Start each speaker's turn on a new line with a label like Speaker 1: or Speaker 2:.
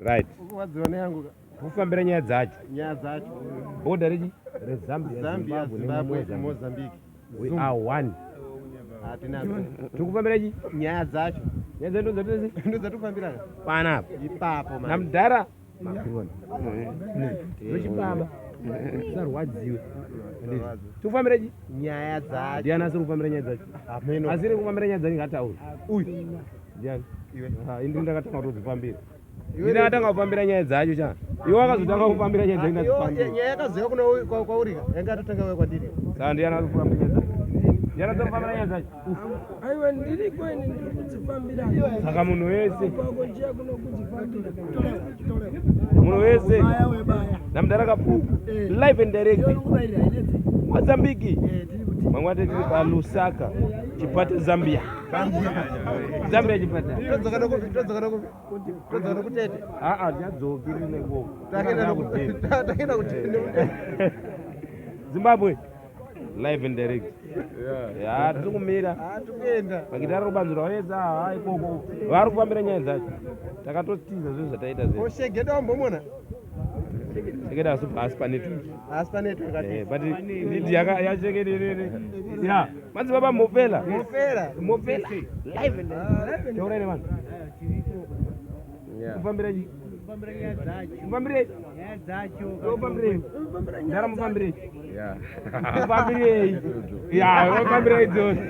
Speaker 1: Right.
Speaker 2: Wadzione yangu
Speaker 1: Kufambira nyaya dzacho.
Speaker 2: nyaya dzacho.
Speaker 1: Boda rezambia
Speaker 2: Zambia, Zimbabwe, Mozambique.
Speaker 1: We are one.
Speaker 2: Atinazo.
Speaker 1: Tukufambira chi?
Speaker 2: Nyaya dzacho.
Speaker 1: Nyaya dzedu dzatezi?
Speaker 2: Ndozatufambira.
Speaker 1: Pana.
Speaker 2: Ipapo manje.
Speaker 1: Namdhara. Ndochibaba. Sarwadziwe. Tukufambira chi?
Speaker 2: Nyaya dzacho.
Speaker 1: Ndiani asiri kufambira nyaya dzacho?
Speaker 2: Ameno.
Speaker 1: Asiri kufambira nyaya dzacho ngataura.
Speaker 2: Uyu.
Speaker 1: Ndiani?
Speaker 2: Iwe.
Speaker 1: Indi ndakatanga kutozifambira. Ine atanga kufambira nyaya dzacho cha. Iwe wakazotanga kufambira nyaya dzacho ngazifambira.
Speaker 2: Nyaya yakazeka kuna kwaurika. Yanga atotanga wewe kwandiri.
Speaker 1: Saka ndiani ari kufambira nyaya dzacho? Ndiani asiri kufambira nyaya dzacho?
Speaker 3: Aiwa ndiri kweni ndiri kudzifambira.
Speaker 1: Saka munhu wese.
Speaker 3: Kwako njia kuno kudzifambira.
Speaker 1: Munhu wese. Namdhara kapuku. Live and direct. Mozambique. Mangwate tiri paLusaka. Chipata Zambia. Zambia chipata.
Speaker 2: Todzakana kutete.
Speaker 1: Nyadzokiri neko.
Speaker 2: Takenda kutete.
Speaker 1: Zimbabwe. Live and direct. Ya, tiri kumira.
Speaker 2: Tukenda.
Speaker 1: Makitari kubanzura wayedza ikoko. Vari kufambira nyaya dzacho. Takatotiza zvinhu zvataita zve.
Speaker 2: Oshegeda wambomona.
Speaker 1: Shegeda asi panetu.
Speaker 2: Asi panetu ngati.
Speaker 1: But ndidi yashegedere. Ya, madzibaba mofela. Mofela. Live and direct. Tauraire vanhu. Kufambira chi? Kufambire. Kufambire. Ndara mufambire. Kufambire. Ya, kufambire idzodzo.